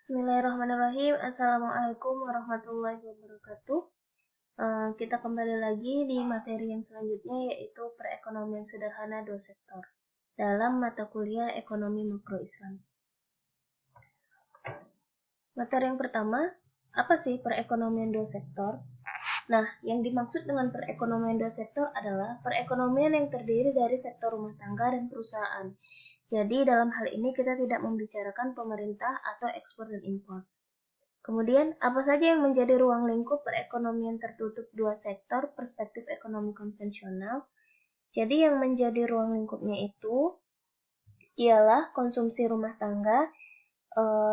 Bismillahirrahmanirrahim. Assalamualaikum warahmatullahi wabarakatuh. Kita kembali lagi di materi yang selanjutnya, yaitu perekonomian sederhana dua sektor dalam mata kuliah ekonomi makro Islam. Materi yang pertama, apa sih perekonomian dua sektor? Nah, yang dimaksud dengan perekonomian dua sektor adalah perekonomian yang terdiri dari sektor rumah tangga dan perusahaan. Jadi dalam hal ini kita tidak membicarakan pemerintah atau ekspor dan impor. Kemudian, apa saja yang menjadi ruang lingkup perekonomian tertutup dua sektor perspektif ekonomi konvensional? Jadi yang menjadi ruang lingkupnya itu ialah konsumsi rumah tangga,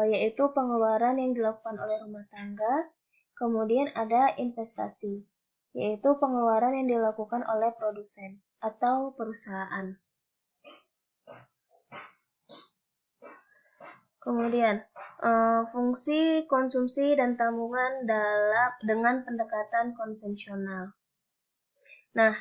yaitu pengeluaran yang dilakukan oleh rumah tangga. Kemudian ada investasi, yaitu pengeluaran yang dilakukan oleh produsen atau perusahaan. Kemudian, fungsi konsumsi dan tabungan dengan pendekatan konvensional. Nah,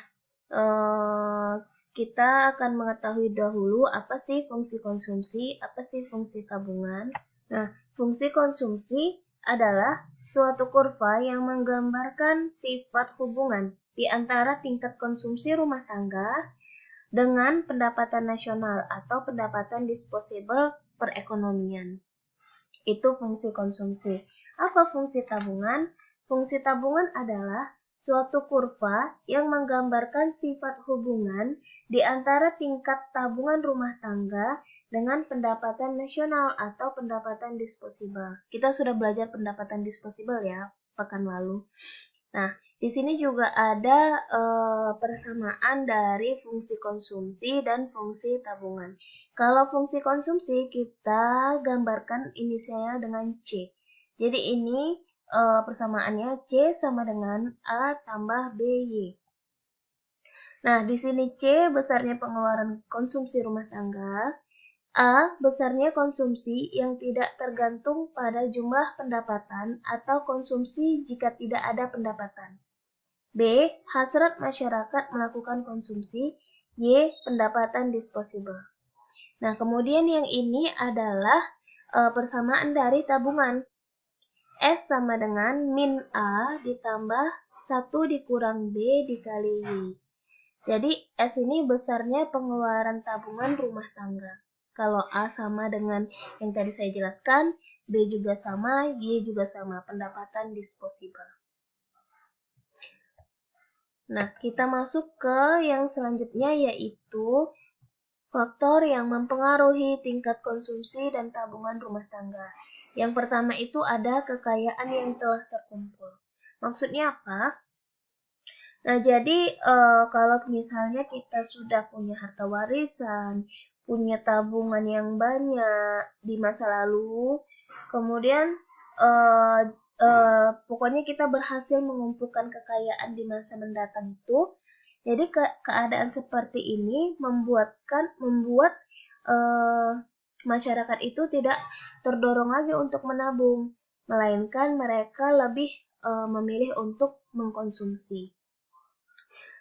kita akan mengetahui dahulu apa sih fungsi konsumsi, apa sih fungsi tabungan. Nah, fungsi konsumsi adalah suatu kurva yang menggambarkan sifat hubungan di antara tingkat konsumsi rumah tangga dengan pendapatan nasional atau pendapatan disposable perekonomian. Itu fungsi konsumsi. Apa fungsi tabungan? Fungsi tabungan adalah suatu kurva yang menggambarkan sifat hubungan di antara tingkat tabungan rumah tangga dengan pendapatan nasional atau pendapatan disposable. Kita sudah belajar pendapatan disposable ya, pekan lalu. Nah, di sini juga ada persamaan dari fungsi konsumsi dan fungsi tabungan. Kalau fungsi konsumsi kita gambarkan inisialnya dengan C. Jadi ini persamaannya C sama dengan A tambah BY. Nah, di sini C besarnya pengeluaran konsumsi rumah tangga, A besarnya konsumsi yang tidak tergantung pada jumlah pendapatan atau konsumsi jika tidak ada pendapatan. B. Hasrat masyarakat melakukan konsumsi. Y. Pendapatan disposable. Nah, kemudian yang ini adalah persamaan dari tabungan. S sama dengan min A ditambah 1 dikurang B dikali Y. Jadi, S ini besarnya pengeluaran tabungan rumah tangga. Kalau A sama dengan yang tadi saya jelaskan, B juga sama, Y juga sama, pendapatan disposable. Nah, kita masuk ke yang selanjutnya, yaitu faktor yang mempengaruhi tingkat konsumsi dan tabungan rumah tangga. Yang pertama itu ada kekayaan yang telah terkumpul. Maksudnya apa? Nah, jadi kalau misalnya kita sudah punya harta warisan, punya tabungan yang banyak di masa lalu, kemudian pokoknya kita berhasil mengumpulkan kekayaan di masa mendatang itu. Jadi keadaan seperti ini membuat masyarakat itu tidak terdorong lagi untuk menabung, melainkan mereka lebih memilih untuk mengkonsumsi.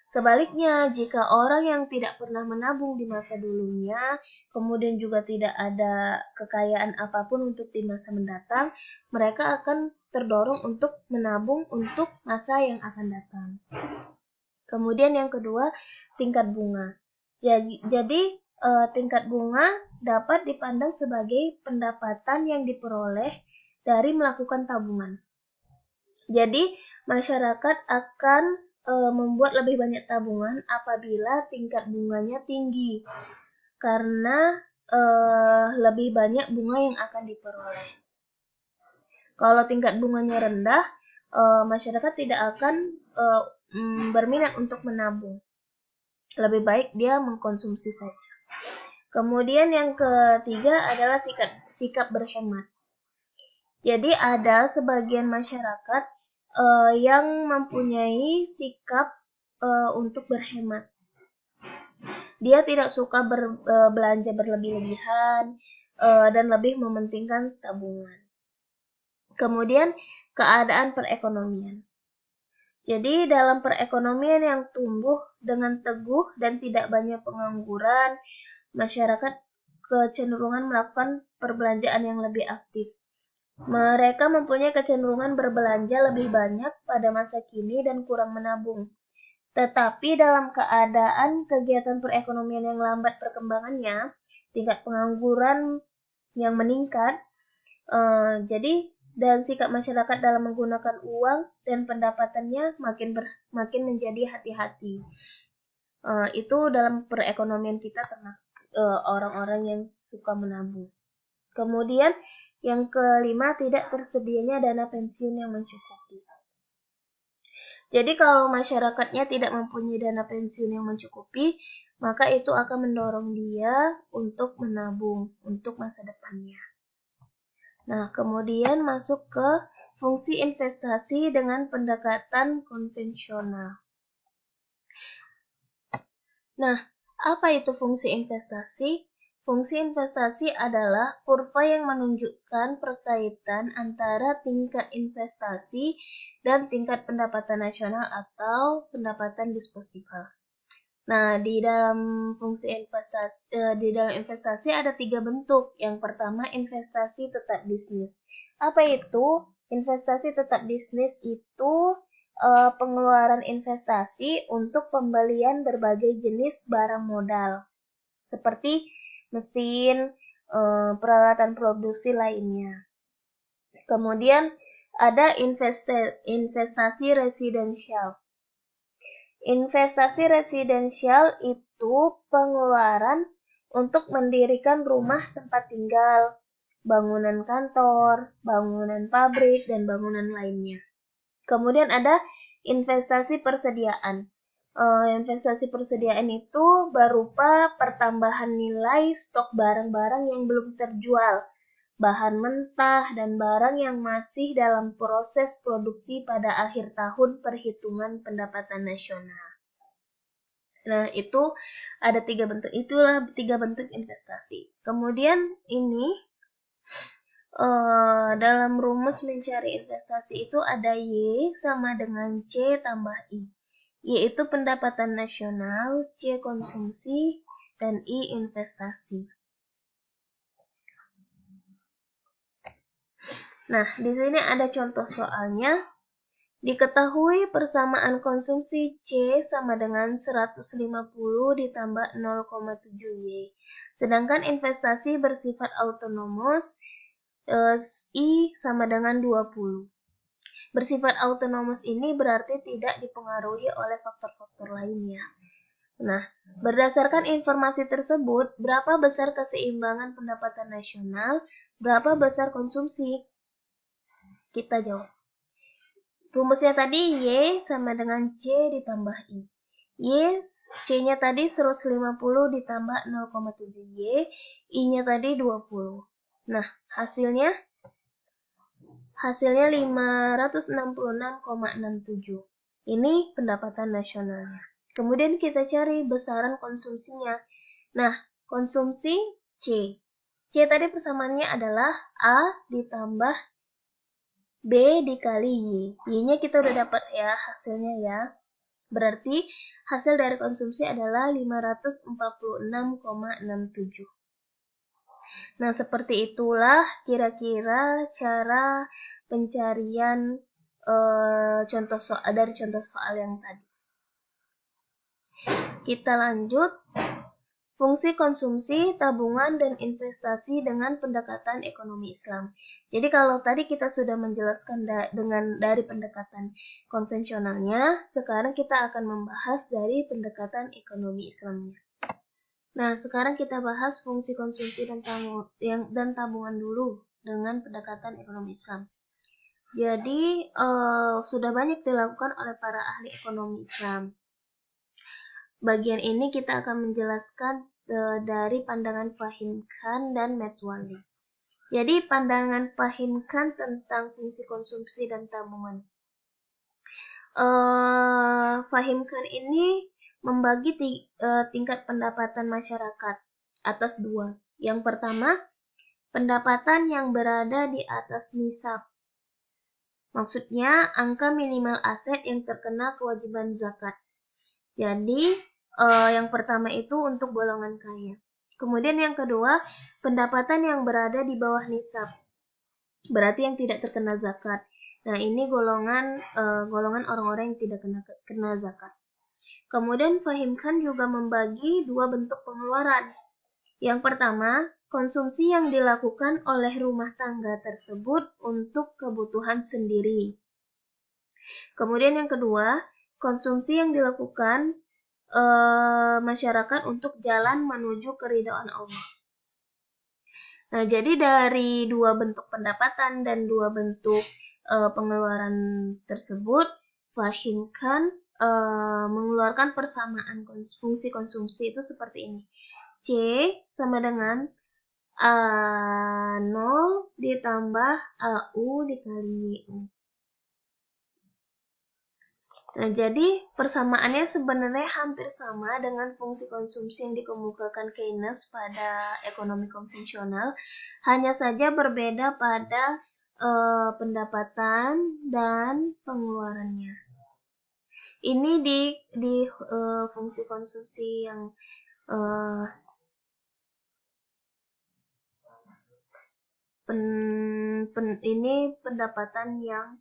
Sebaliknya, jika orang yang tidak pernah menabung di masa dulunya, kemudian juga tidak ada kekayaan apapun untuk di masa mendatang, mereka akan terdorong untuk menabung untuk masa yang akan datang. Kemudian yang kedua, tingkat bunga. Jadi tingkat bunga dapat dipandang sebagai pendapatan yang diperoleh dari melakukan tabungan. Jadi masyarakat akan membuat lebih banyak tabungan apabila tingkat bunganya tinggi, karena lebih banyak bunga yang akan diperoleh. Kalau tingkat bunganya rendah, masyarakat tidak akan berminat untuk menabung. Lebih baik dia mengkonsumsi saja. Kemudian yang ketiga adalah sikap berhemat. Jadi ada sebagian masyarakat yang mempunyai sikap untuk berhemat. Dia tidak suka belanja berlebih-lebihan dan lebih mementingkan tabungan. Kemudian keadaan perekonomian. Jadi dalam perekonomian yang tumbuh dengan teguh dan tidak banyak pengangguran, masyarakat kecenderungan melakukan perbelanjaan yang lebih aktif. Mereka mempunyai kecenderungan berbelanja lebih banyak pada masa kini dan kurang menabung. Tetapi dalam keadaan kegiatan perekonomian yang lambat perkembangannya, tingkat pengangguran yang meningkat, jadi dan sikap masyarakat dalam menggunakan uang dan pendapatannya makin menjadi hati-hati. Itu dalam perekonomian kita termasuk orang-orang yang suka menabung. Kemudian yang kelima, tidak tersedianya dana pensiun yang mencukupi. Jadi kalau masyarakatnya tidak mempunyai dana pensiun yang mencukupi, maka itu akan mendorong dia untuk menabung untuk masa depannya. Nah, kemudian masuk ke fungsi investasi dengan pendekatan konvensional. Nah, apa itu fungsi investasi? Fungsi investasi adalah kurva yang menunjukkan perkaitan antara tingkat investasi dan tingkat pendapatan nasional atau pendapatan disposibel. Nah, di dalam investasi ada 3 bentuk. Yang pertama, investasi tetap bisnis. Apa itu? Investasi tetap bisnis itu pengeluaran investasi untuk pembelian berbagai jenis barang modal, seperti mesin, peralatan produksi lainnya. Kemudian ada investasi residensial. Investasi residensial itu pengeluaran untuk mendirikan rumah tempat tinggal, bangunan kantor, bangunan pabrik, dan bangunan lainnya. Kemudian ada investasi persediaan. Investasi persediaan itu berupa pertambahan nilai stok barang-barang yang belum terjual, bahan mentah, dan barang yang masih dalam proses produksi pada akhir tahun perhitungan pendapatan nasional. Nah, itu ada 3 bentuk. Itulah 3 bentuk investasi. Kemudian ini dalam rumus mencari investasi itu ada Y sama dengan C tambah I. Y itu pendapatan nasional, C konsumsi, dan I investasi. Nah, di sini ada contoh soalnya. Diketahui persamaan konsumsi C sama dengan 150 ditambah 0,7 Y. Sedangkan investasi bersifat autonomous, I sama dengan 20. Bersifat autonomous ini berarti tidak dipengaruhi oleh faktor-faktor lainnya. Nah, berdasarkan informasi tersebut, berapa besar keseimbangan pendapatan nasional, berapa besar konsumsi? Kita jawab. Rumusnya tadi Y sama dengan C ditambah I. Y, C-nya tadi 150 ditambah 0,7 Y, I-nya tadi 20. Nah, hasilnya 566,67. Ini pendapatan nasionalnya. Kemudian kita cari besaran konsumsinya. Nah, konsumsi C. C tadi persamaannya adalah A ditambah B dikali Y. Y-nya kita udah dapat ya hasilnya ya. Berarti hasil dari konsumsi adalah 546,67. Nah, seperti itulah kira-kira cara pencarian contoh soal yang tadi. Kita lanjut. Fungsi konsumsi, tabungan, dan investasi dengan pendekatan ekonomi Islam. Jadi kalau tadi kita sudah menjelaskan dari pendekatan konvensionalnya, sekarang kita akan membahas dari pendekatan ekonomi Islamnya. Nah, sekarang kita bahas fungsi konsumsi dan tabungan dulu dengan pendekatan ekonomi Islam. Jadi, sudah banyak dilakukan oleh para ahli ekonomi Islam. Bagian ini kita akan menjelaskan dari pandangan Fahim Khan dan Metwali. Jadi, pandangan Fahim Khan tentang fungsi konsumsi dan tabungan. Fahim Khan ini membagi tingkat pendapatan masyarakat atas 2. Yang pertama, pendapatan yang berada di atas nisab. Maksudnya, angka minimal aset yang terkena kewajiban zakat. Jadi, yang pertama itu untuk golongan kaya. Kemudian yang kedua, pendapatan yang berada di bawah nisab. berarti yang tidak terkena zakat. Nah, ini golongan orang-orang yang tidak kena zakat. Kemudian Fahim Khan juga membagi dua bentuk pengeluaran. Yang pertama, konsumsi yang dilakukan oleh rumah tangga tersebut untuk kebutuhan sendiri. Kemudian yang kedua, konsumsi yang dilakukan masyarakat untuk jalan menuju keridhaan Allah. Nah, jadi dari dua bentuk pendapatan dan dua bentuk pengeluaran tersebut, Fahim Khan mengeluarkan persamaan fungsi konsumsi itu seperti ini. C sama dengan A0 ditambah AU dikali U. Nah, jadi persamaannya sebenarnya hampir sama dengan fungsi konsumsi yang dikemukakan Keynes pada ekonomi konvensional, hanya saja berbeda pada pendapatan dan pengeluarannya. Ini di fungsi konsumsi yang ini pendapatan yang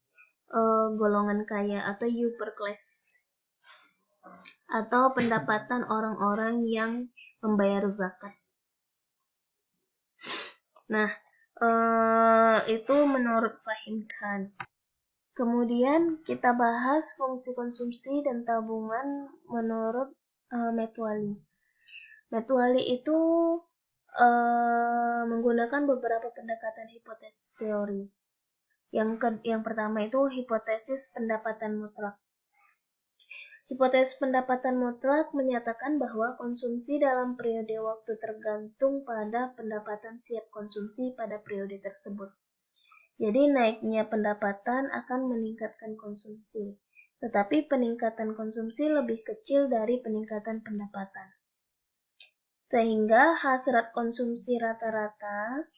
golongan kaya atau upper class, atau pendapatan orang-orang yang membayar zakat. Nah, itu menurut Fahim Khan. Kemudian kita bahas fungsi konsumsi dan tabungan menurut Metwali. Metwali itu menggunakan beberapa pendekatan hipotesis teori. Yang pertama itu hipotesis pendapatan mutlak. Hipotesis pendapatan mutlak menyatakan bahwa konsumsi dalam periode waktu tergantung pada pendapatan siap konsumsi pada periode tersebut. Jadi naiknya pendapatan akan meningkatkan konsumsi, tetapi peningkatan konsumsi lebih kecil dari peningkatan pendapatan. Sehingga hasrat konsumsi rata-rata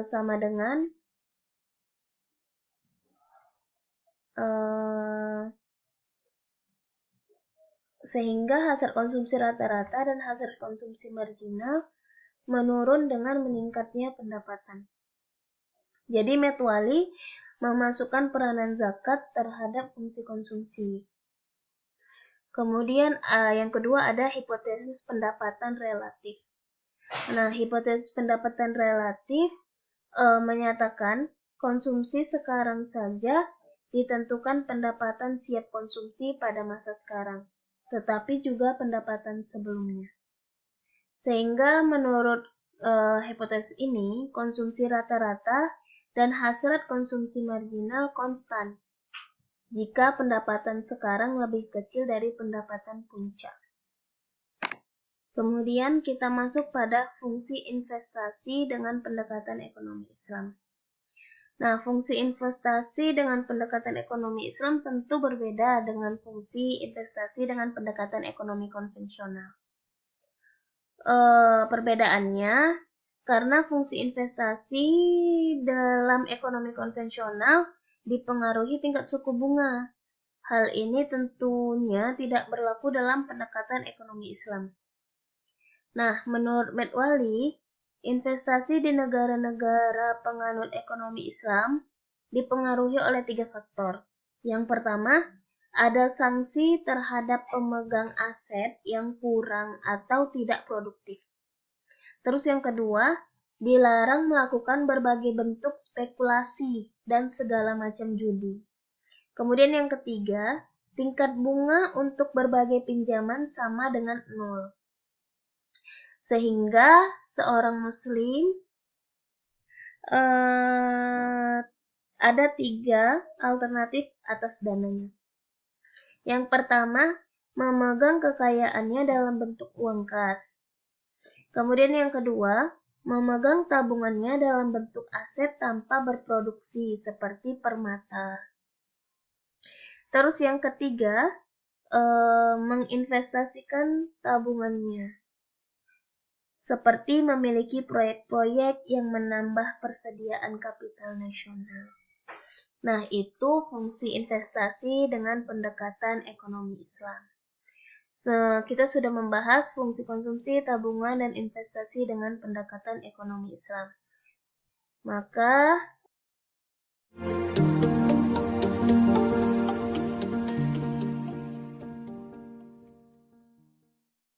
sama dengan sehingga hasrat konsumsi rata-rata dan hasrat konsumsi marginal menurun dengan meningkatnya pendapatan. Jadi Metwali memasukkan peranan zakat terhadap fungsi konsumsi. Kemudian yang kedua ada hipotesis pendapatan relatif. Nah, hipotesis pendapatan relatif menyatakan konsumsi sekarang saja ditentukan pendapatan siap konsumsi pada masa sekarang, tetapi juga pendapatan sebelumnya. Sehingga menurut hipotesis ini, konsumsi rata-rata dan hasrat konsumsi marginal konstan jika pendapatan sekarang lebih kecil dari pendapatan puncak. Kemudian kita masuk pada fungsi investasi dengan pendekatan ekonomi Islam. Nah, fungsi investasi dengan pendekatan ekonomi Islam tentu berbeda dengan fungsi investasi dengan pendekatan ekonomi konvensional. Perbedaannya karena fungsi investasi dalam ekonomi konvensional dipengaruhi tingkat suku bunga. Hal ini tentunya tidak berlaku dalam pendekatan ekonomi Islam. Nah, menurut Metwali, investasi di negara-negara penganut ekonomi Islam dipengaruhi oleh 3 faktor. Yang pertama, ada sanksi terhadap pemegang aset yang kurang atau tidak produktif. Terus yang kedua, dilarang melakukan berbagai bentuk spekulasi dan segala macam judi. Kemudian yang ketiga, tingkat bunga untuk berbagai pinjaman sama dengan 0. Sehingga seorang muslim ada 3 alternatif atas dananya. Yang pertama, memegang kekayaannya dalam bentuk uang kas. Kemudian yang kedua, memegang tabungannya dalam bentuk aset tanpa berproduksi seperti permata. Terus yang ketiga, menginvestasikan tabungannya seperti memiliki proyek-proyek yang menambah persediaan kapital nasional. Nah, itu fungsi investasi dengan pendekatan ekonomi Islam. Kita sudah membahas fungsi konsumsi, tabungan, dan investasi dengan pendekatan ekonomi Islam. Maka